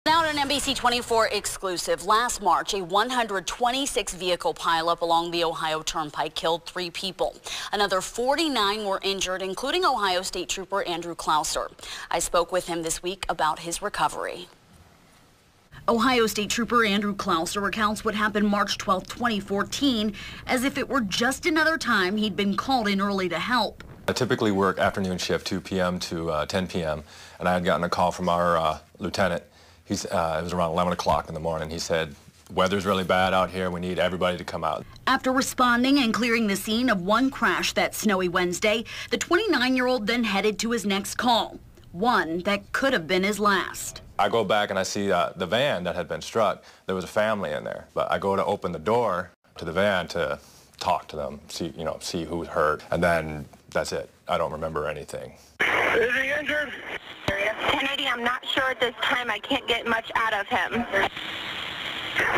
Now at an NBC 24 exclusive, last March, a 126-vehicle pileup along the Ohio Turnpike killed 3 people. Another 49 were injured, including Ohio State Trooper Andrew Clouser. I spoke with him this week about his recovery. Ohio State Trooper Andrew Clouser recounts what happened March 12, 2014, as if it were just another time he'd been called in early to help. I typically work afternoon shift, 2 p.m. to 10 p.m., and I had gotten a call from our lieutenant. It was around 11 o'clock in the morning. He said, "Weather's really bad out here. We need everybody to come out." After responding and clearing the scene of one crash that snowy Wednesday, the 29-year-old then headed to his next call, one that could have been his last. I go back and I see the van that had been struck. There was a family in there, but I go to open the door to the van to talk to them, see who's hurt, and then that's it. I don't remember anything. Is he injured? 1080, I'm not sure at this time. I can't get much out of him.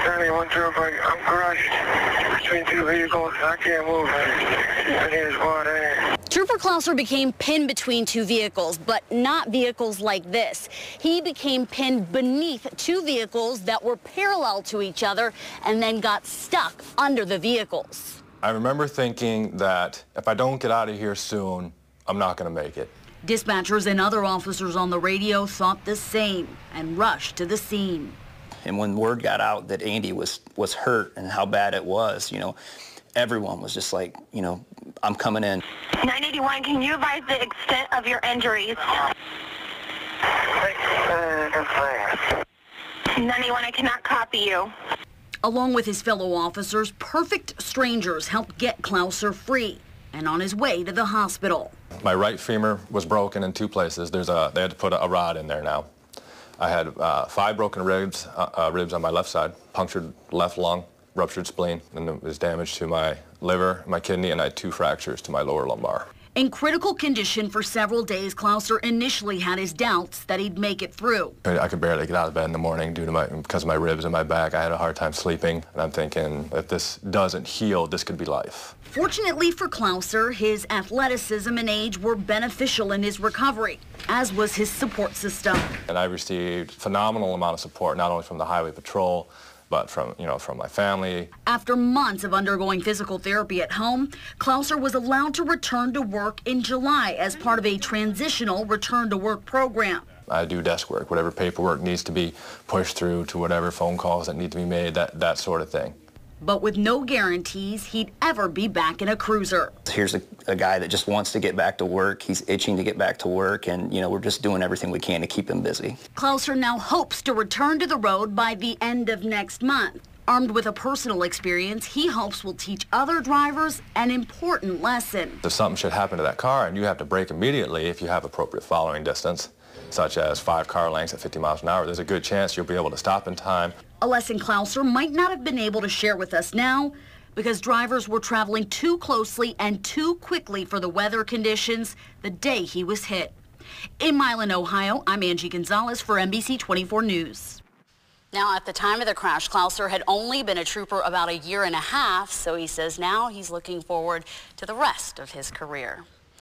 91 Turnpike, I'm crushed between 2 vehicles. I can't move. I need his water. Trooper Clouser became pinned between 2 vehicles, but not vehicles like this. He became pinned beneath 2 vehicles that were parallel to each other and then got stuck under the vehicles. I remember thinking that if I don't get out of here soon, I'm not going to make it. Dispatchers and other officers on the radio thought the same and rushed to the scene. And when word got out that Andy was hurt and how bad it was, everyone was just like, I'm coming in. 981, can you advise the extent of your injuries? 981, I cannot copy you. Along with his fellow officers, perfect strangers helped get Clouser free and on his way to the hospital. My right femur was broken in 2 places. They had to put a rod in there now. I had 5 broken ribs on my left side, punctured left lung, ruptured spleen, and there was damage to my liver, my kidney, and I had 2 fractures to my lower lumbar. In critical condition for several days, Clouser initially had his doubts that he'd make it through. I could barely get out of bed in the morning because of my ribs and my back. I had a hard time sleeping, and I'm thinking, if this doesn't heal, this could be life. Fortunately for Clouser, his athleticism and age were beneficial in his recovery, as was his support system. And I received a phenomenal amount of support, not only from the Highway Patrol, but from my family. After months of undergoing physical therapy at home, Clouser was allowed to return to work in July as part of a transitional return-to-work program. I do desk work, whatever paperwork needs to be pushed through to whatever phone calls that need to be made, that sort of thing. But with no guarantees he'd ever be back in a cruiser. Here's a guy that just wants to get back to work. He's itching to get back to work, and we're just doing everything we can to keep him busy. Clouser now hopes to return to the road by the end of next month. Armed with a personal experience, he hopes will teach other drivers an important lesson. If something should happen to that car and you have to brake immediately if you have appropriate following distance, such as 5 car lengths at 50 miles an hour, there's a good chance you'll be able to stop in time. A lesson Clouser might not have been able to share with us now because drivers were traveling too closely and too quickly for the weather conditions the day he was hit. In Milan, Ohio, I'm Angie Gonzalez for NBC 24 News. Now, at the time of the crash, Clouser had only been a trooper about a year and a half, so he says now he's looking forward to the rest of his career.